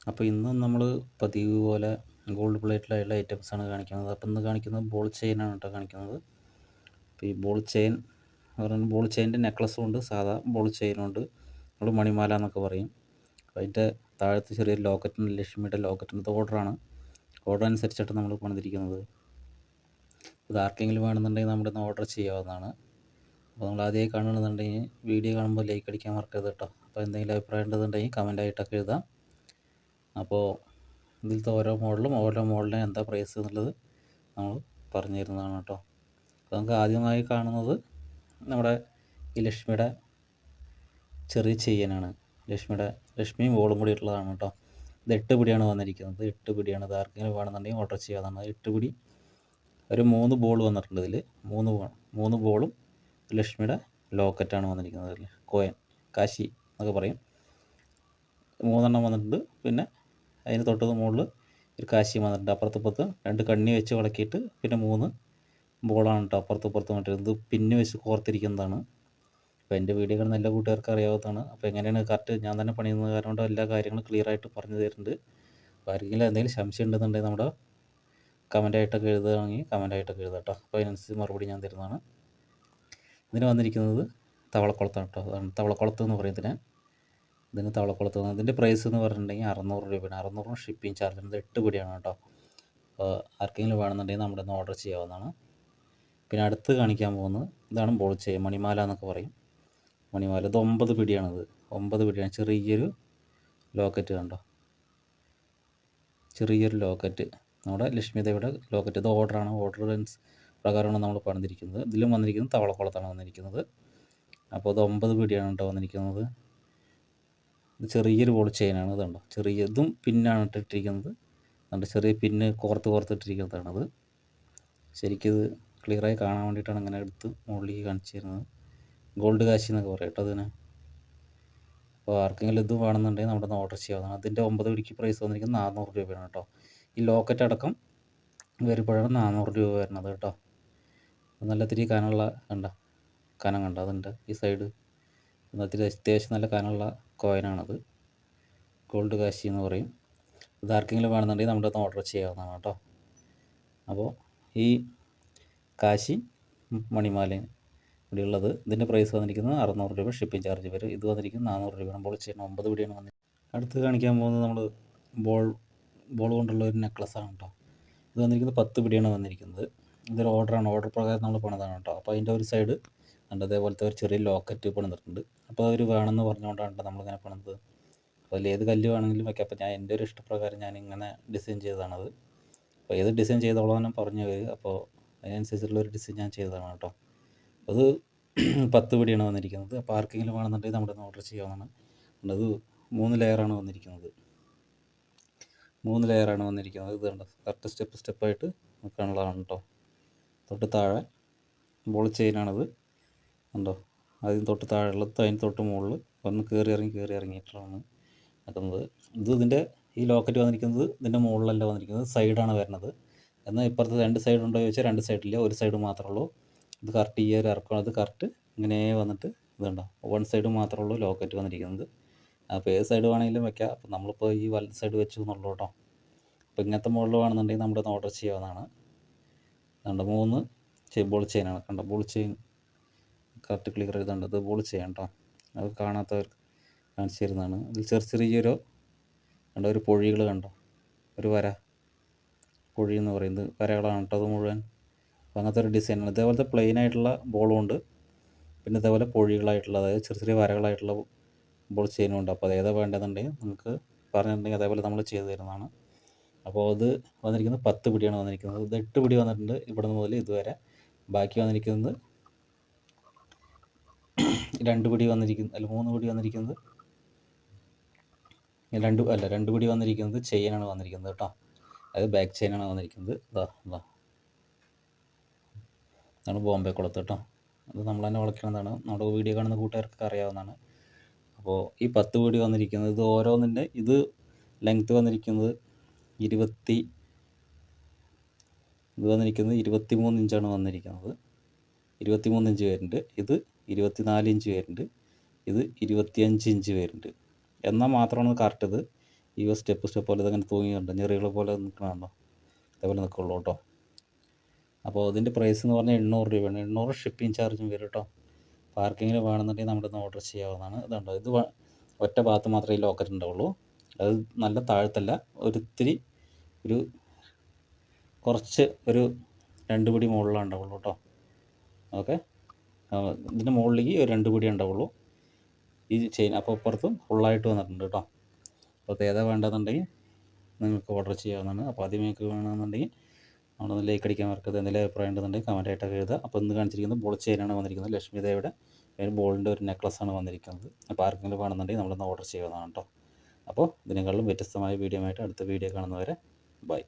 അപ്പോൾ ഇന്ന് നമ്മൾ പതിവ് പോലെ ഗോൾഡ് പ്ലേറ്റിലുള്ള ഐറ്റംസാണ് കാണിക്കുന്നത്. അപ്പോൾ ഇന്ന് കാണിക്കുന്നത് ബോൾ ചെയിനാണ് കേട്ടോ കാണിക്കുന്നത്. അപ്പോൾ ഈ ബോൾ ചെയിൻ പറയുന്നത് ബോൾ ചെയിൻ്റെ നെക്ലസ്സും ഉണ്ട്, സാധാ ബോൾ ചെയിനും ഉണ്ട്, നമ്മൾ മണിമാല എന്നൊക്കെ പറയും. അപ്പോൾ അതിൻ്റെ താഴത്ത് ചെറിയൊരു ലോക്കറ്റുണ്ട്, ലക്ഷ്മിയുടെ ലോക്കറ്റിൻ്റെ ഓർഡർ അനുസരിച്ചിട്ട് നമ്മൾ പണിതിരിക്കുന്നത്. ഇത് ആർക്കെങ്കിലും വേണമെന്നുണ്ടെങ്കിൽ നമ്മുടെ ഇന്ന് ഓർഡർ ചെയ്യാവുന്നതാണ്. അപ്പോൾ നമ്മൾ ആദ്യമായി കാണണമെന്നുണ്ടെങ്കിൽ വീഡിയോ കാണുമ്പോൾ ലൈക്ക് അടിക്കാൻ മറക്കരുത് കേട്ടോ. അപ്പോൾ എന്തെങ്കിലും അഭിപ്രായം ഉണ്ടെന്നുണ്ടെങ്കിൽ കമൻ്റായിട്ടൊക്കെ എഴുതാം. അപ്പോൾ ഇതിലത്തെ ഓരോ മോഡലിന് എന്താ പ്രൈസ് എന്നുള്ളത് നമ്മൾ പറഞ്ഞു തരുന്നതാണ് കേട്ടോ. അപ്പോൾ നമുക്ക് ആദ്യമായി കാണുന്നത് നമ്മുടെ ഈ ലക്ഷ്മിയുടെ ചെറിയ ചെയിനാണ്. ലക്ഷ്മിയും ബോളും കൂടി ഉള്ളതാണ് കേട്ടോ. ഇത് 8 പിടിയാണ് വന്നിരിക്കുന്നത്. 8 പിടിയാണ്. ഇത് ആർക്കെങ്കിലും വേണമെന്നുണ്ടെങ്കിൽ ഓർഡർ ചെയ്യാവുന്നതാണ്. 8 പിടി ഒരു 3 ബോൾ വന്നിട്ടുണ്ട്. ഇതിൽ 3 ബോളും ലക്ഷ്മിയുടെ ലോക്കറ്റാണ് വന്നിരിക്കുന്നത്. അതിൽ കോയൻ, കാശി എന്നൊക്കെ പറയും. 3 വന്നിട്ടുണ്ട്. പിന്നെ അതിന് തൊട്ടത് മുകളിൽ ഒരു കാശിയും വന്നിട്ടുണ്ട്. അപ്പുറത്ത് 2 കണ്ണി വെച്ച് വളക്കിയിട്ട് പിന്നെ 3 ബോളാണ് കേട്ടോ അപ്പുറത്തും മറ്റേ ഇത് പിന്ന് വെച്ച് കോർത്തിരിക്കുന്നതാണ്. അപ്പോൾ എൻ്റെ വീഡിയോ കാണുന്ന എല്ലാ കൂട്ടുകാർക്കും അറിയാവുന്നതാണ്. അപ്പോൾ എങ്ങനെയാണ് കറക്റ്റ് ഞാൻ തന്നെ പണിയുന്നത് കാരണം കൊണ്ട് എല്ലാ കാര്യങ്ങളും ക്ലിയറായിട്ട് പറഞ്ഞു തരുന്നുണ്ട്. അപ്പോൾ ആർക്കെങ്കിലും എന്തെങ്കിലും സംശയം ഉണ്ടെന്നുണ്ടെങ്കിൽ നമ്മുടെ കമൻ്റായിട്ടൊക്കെ എഴുതുകയാണെങ്കിൽ കമൻ്റായിട്ടൊക്കെ എഴുതാം കേട്ടോ. അപ്പോൾ അതിനനുസരിച്ച് മറുപടി ഞാൻ തരുന്നതാണ്. ഇതിന് വന്നിരിക്കുന്നത് തവളക്കുളത്താണ് കേട്ടോ. അതാണ് തവളക്കുളത്ത് എന്ന് പറയുന്നതിന്. ഇതിന് തവളക്കുളത്ത് ഇതിൻ്റെ പ്രൈസ് എന്ന് പറഞ്ഞിട്ടുണ്ടെങ്കിൽ 600 രൂപയാണ്. 600 ഷിപ്പിംഗ് ചാർജ്. ഇത് 8 പിടിയാണ് കേട്ടോ. അപ്പോൾ ആർക്കെങ്കിലും വേണമെന്നുണ്ടെങ്കിൽ നമ്മുടെ ഒന്ന് ഓർഡർ ചെയ്യാവുന്നതാണ്. പിന്നെ അടുത്ത് കാണിക്കാൻ പോകുന്നത് ഇതാണ് ബോൾ ചെയിൻ, മണിമാല എന്നൊക്കെ പറയും. മണിമാല ഇത് 9 പിടിയാണിത്. 9 പിടിയാണ്. ചെറിയൊരു ലോക്കറ്റ് കണ്ടോ, ചെറിയൊരു ലോക്കറ്റ്. നമ്മുടെ ലക്ഷ്മി ദേവിയുടെ ലോക്കറ്റ്. ഇത് ഓർഡറാണ്. ഓർഡർ പ്രകാരമാണ് നമ്മൾ പണിതിരിക്കുന്നത്. ഇതിലും വന്നിരിക്കുന്നത് തവളക്കുളത്താണ് വന്നിരിക്കുന്നത്. അപ്പോൾ ഇത് 9 പിടിയാണ് കേട്ടോ വന്നിരിക്കുന്നത്. ഇത് ചെറിയൊരു ബോൾ ചെയിനാണ്. ഇതുണ്ടോ, ഇതും പിന്നാണ് ഇട്ടിരിക്കുന്നത്. അതുകൊണ്ട് ചെറിയ പിന്ന് കോർത്തിട്ടിരിക്കുന്നതാണത്. ശരിക്കും ഇത് ക്ലിയറായി കാണാൻ വേണ്ടിയിട്ടാണ് ഇങ്ങനെ എടുത്ത് മുകളിലേക്ക് കാണിച്ചു തരുന്നത്. ഗോൾഡ് കാശി എന്നൊക്കെ പറയും കേട്ടോ അതിന്. അപ്പോൾ ആർക്കെങ്കിലും ഇത് വേണമെന്നുണ്ടെങ്കിൽ നമ്മുടെ ഓർഡർ ചെയ്യാവുന്നതാണ്. അതിൻ്റെ 9 പിടിക്ക് പ്രൈസ് വന്നിരിക്കുന്നത് 400 രൂപയാണ് കേട്ടോ. ഈ ലോക്കറ്റ് അടക്കം വരുമ്പോഴാണ് 400 രൂപ വരുന്നത് കേട്ടോ. നല്ല തിരി കനമുള്ള കനം കണ്ട അതുണ്ട് ഈ സൈഡ്. അതിൽ അത്യാവശ്യം നല്ല കനമുള്ള കോയിനാണത്. ഗോൾഡ് കാശി എന്ന് പറയും. ഇത് ആർക്കെങ്കിലും വേണമെന്നുണ്ടെങ്കിൽ നമ്മുടെ ഓർഡർ ചെയ്യാവുന്നതാണ് കേട്ടോ. അപ്പോൾ ഈ കാശി മണിമാലയും ഇവിടെ ഉള്ളത് ഇതിൻ്റെ പ്രൈസ് വന്നിരിക്കുന്നത് 600 രൂപ ഷിപ്പിംഗ് ചാർജ് വരും. ഇത് വന്നിരിക്കുന്നത് 400 രൂപയാണ്. ബോൾ ചെയിൻ 9 പിടിയാണ് വന്നിരിക്കുന്നത്. അടുത്ത് കാണിക്കാൻ പോകുന്നത് നമ്മൾ ബോൾ കൊണ്ടുള്ള ഒരു നെക്ലസ്സാണ് കേട്ടോ. ഇത് വന്നിരിക്കുന്നത് 10 പിടിയാണ് വന്നിരിക്കുന്നത്. ഇതൊരു ഓർഡറാണ്. ഓർഡർ പ്രകാരം നമ്മൾ പണിതാണ് കേട്ടോ. അപ്പോൾ അതിൻ്റെ ഒരു സൈഡ് ഉണ്ട് അതേപോലത്തെ ഒരു ചെറിയ ലോക്കറ്റ് പണിതിട്ടുണ്ട്. അപ്പോൾ അവർ വേണമെന്ന് പറഞ്ഞുകൊണ്ടാണ് നമ്മളിങ്ങനെ പണിത്. അപ്പോൾ അതിൽ ഏത് കല്ല് വേണമെങ്കിലും വയ്ക്കാം. അപ്പോൾ എൻ്റെ ഒരു ഇഷ്ടപ്രകാരം ഞാൻ ഇങ്ങനെ ഡിസൈൻ ചെയ്തതാണത്. അപ്പോൾ ഏത് ഡിസൈൻ ചെയ്തോളാനും പറഞ്ഞു വരിക. അപ്പോൾ അതിനനുസരിച്ചുള്ള ഒരു ഡിസൈൻ ഞാൻ ചെയ്തതാണ് കേട്ടോ. അത് 10 പിടിയാണ് വന്നിരിക്കുന്നത്. അപ്പോൾ ആർക്കെങ്കിലും വേണമെന്നുണ്ടെങ്കിൽ നമ്മുടെ ഓർഡർ ചെയ്യാവുന്നതാണ്. അത് 3 ലെയറാണ് വന്നിരിക്കുന്നത്. 3 ലെയറാണ് വന്നിരിക്കുന്നത്. ഇത് കണ്ടോ, കറക്റ്റ് സ്റ്റെപ്പായിട്ട് നിൽക്കാനുള്ളതാണ് കേട്ടോ. തൊട്ട് താഴെ ബോൾ ചെയിനാണത് കണ്ടോ. ആദ്യം തൊട്ട് താഴെയുള്ളത് അതിന് തൊട്ട് മുകളിൽ ഒന്ന് കയറി ഇറങ്ങിയിട്ടാണ് നിൽക്കുന്നത്. ഇതിൻ്റെ ഈ ലോക്കറ്റ് വന്നിരിക്കുന്നത് ഇതിൻ്റെ മുകളിലല്ല വന്നിരിക്കുന്നത്, സൈഡാണ് വരുന്നത്. എന്നാൽ ഇപ്പുറത്ത് 2 സൈഡ് ഉണ്ടോ ചോദിച്ചാൽ 2 സൈഡില്ല, ഒരു സൈഡ് മാത്രമേ ഉള്ളൂ. ഇത് കറക്റ്റ് ഈ ഒരു ഇറക്കം അത് കറക്റ്റ് ഇങ്ങനെ വന്നിട്ട് ഇതുണ്ടോ, 1 സൈഡ് മാത്രമേ ഉള്ളൂ ലോക്കറ്റ് വന്നിരിക്കുന്നത്. അപ്പോൾ ഏത് സൈഡ് വേണമെങ്കിലും വെക്കാം. അപ്പോൾ നമ്മളിപ്പോൾ ഈ വലത് സൈഡ് വെച്ചു എന്നുള്ളൂ കേട്ടോ. അപ്പോൾ ഇങ്ങനത്തെ മോഡൽ വേണമെന്നുണ്ടെങ്കിൽ നമ്മുടെ ഓർഡർ ചെയ്യാവുന്നതാണ്. അതുകൊണ്ട് 3 ബോൾ ചെയിനാണ് കണ്ടോ. ബോൾ ചെയിൻ കറക്റ്റ് ക്ലിയർ ചെയ്തുണ്ട്. ഇത് ബോൾ ചെയിൻ കേട്ടോ. അത് കാണാത്തവർ കാണിച്ചു തരുന്നതാണ്. ഇതിൽ ചെറിയൊരു കണ്ടോ, ഒരു പൊഴികൾ കണ്ടോ, ഒരു പൊഴി എന്ന് പറയുന്നത് വരകളാണ് കേട്ടോ അത് മുഴുവൻ. അപ്പോൾ അങ്ങനത്തെ ഒരു ഡിസൈനാണ്. ഇതേപോലത്തെ പ്ലെയിൻ ആയിട്ടുള്ള ബോളും ഉണ്ട്, പിന്നെ ഇതേപോലെ പൊഴികളായിട്ടുള്ള അതായത് ചെറിയ വരകളായിട്ടുള്ള ബോൾ ചെയിനും ഉണ്ട്. അപ്പോൾ അത് ഏതാ വേണ്ടതെന്നുണ്ടെങ്കിൽ നമുക്ക് പറഞ്ഞിട്ടുണ്ടെങ്കിൽ അതേപോലെ നമ്മൾ ചെയ്തു തരുന്നതാണ്. അപ്പോൾ അത് വന്നിരിക്കുന്നത് 10 പിടിയാണ് വന്നിരിക്കുന്നത്. ഇത് 8 പിടി വന്നിട്ടുണ്ട് ഇവിടെ മുതൽ ഇതുവരെ. ബാക്കി വന്നിരിക്കുന്നത് 2 പിടി വന്നിരിക്കുന്നത് 3 പിടി വന്നിരിക്കുന്നത് 2 പിടി വന്നിരിക്കുന്നത് ചെയിനാണ് വന്നിരിക്കുന്നത് കേട്ടോ. അതായത് ബാക്ക് ചെയിനാണ് വന്നിരിക്കുന്നത്. ഇതാണ് ബോംബെ കുളത്ത് കേട്ടോ. അത് നമ്മൾ തന്നെ വളയ്ക്കുന്നതാണ്. നമ്മുടെ വീഡിയോ കാണുന്ന കൂട്ടുകാർക്കൊക്കെ അറിയാവുന്നതാണ്. അപ്പോൾ ഈ 10 പിടി വന്നിരിക്കുന്നത് ഇത് ഓരോന്നിൻ്റെ ഇത് ലെങ്ത്ത് വന്നിരിക്കുന്നത് 23 ഇഞ്ചാണ് വന്നിരിക്കുന്നത്. 23 ഇഞ്ച് വരുന്നുണ്ട്. ഇത് 24 ഇഞ്ച് വരുന്നുണ്ട്. ഇത് 25 ഇഞ്ച് വരുന്നുണ്ട്. എന്നാൽ മാത്രമാണ് കറക്റ്റ് ഇത് ഈ സ്റ്റെപ്പ് പോലെ ഇതങ്ങനെ തൂങ്ങിയുണ്ട്, ഞെറികൾ പോലെ നിൽക്കണുണ്ടോ, അതേപോലെ നിൽക്കുള്ളൂ കേട്ടോ. അപ്പോൾ അതിൻ്റെ പ്രൈസ് എന്ന് പറഞ്ഞാൽ 800 രൂപയാണ്. 800 ഷിപ്പിംഗ് ചാർജും വരും കേട്ടോ. അപ്പോൾ ആർക്കെങ്കിലും വേണമെന്നുണ്ടെങ്കിൽ നമ്മുടെ ഒന്ന് ഓർഡർ ചെയ്യാവുന്നതാണ്. ഇതുണ്ടോ, ഇത് ഒറ്റ ഭാഗത്ത് മാത്രമേ ഈ ലോക്കറ്റ് ഉണ്ടാവുള്ളൂ. അത് നല്ല താഴത്തല്ല, ഒരിത്തിരി ഒരു കുറച്ച് ഒരു 2 പിടി മുകളിലാണ് ഉണ്ടാവുള്ളൂ കേട്ടോ. ഓക്കെ, ഇതിൻ്റെ മുകളിലേക്ക് ഒരു 2 പിടി ഉണ്ടാവുള്ളൂ ഈ ചെയിൻ. അപ്പോൾ ഇപ്പുറത്തും ഫുള്ളായിട്ട് വന്നിട്ടുണ്ട് കേട്ടോ. അപ്പോൾ അത് ഏതാ വേണ്ടതെന്നുണ്ടെങ്കിൽ നിങ്ങൾക്ക് ഓർഡർ ചെയ്യാവുന്നതാണ്. അപ്പോൾ ആദ്യം നിങ്ങൾക്ക് വേണമെന്നുണ്ടെങ്കിൽ നമ്മളൊന്ന് ലൈക്ക് അടിക്കാൻ മറക്കരുത്. എന്തെങ്കിലും അഭിപ്രായം ഉണ്ടെന്നുണ്ടെങ്കിൽ കമൻറ്റായിട്ടൊക്കെ എഴുതുക. അപ്പോൾ ഇന്ന് കാണിച്ചിരിക്കുന്നത് ബോൾ ചെയിനാണ് വന്നിരിക്കുന്നത്. ലക്ഷ്മി ദേവിയുടെ ഒരു ബോളിൻ്റെ ഒരു നെക്ലസ്സാണ് വന്നിരിക്കുന്നത്. അപ്പോൾ ആർക്കെങ്കിലും വേണമെന്നുണ്ടെങ്കിൽ നമ്മളൊന്ന് ഓർഡർ ചെയ്യാവുന്നതാണ് കേട്ടോ. അപ്പോൾ ഇതിനേക്കാളും വ്യത്യസ്തമായ വീഡിയോ ആയിട്ട് അടുത്ത വീഡിയോ കാണുന്നവരെ ബൈ.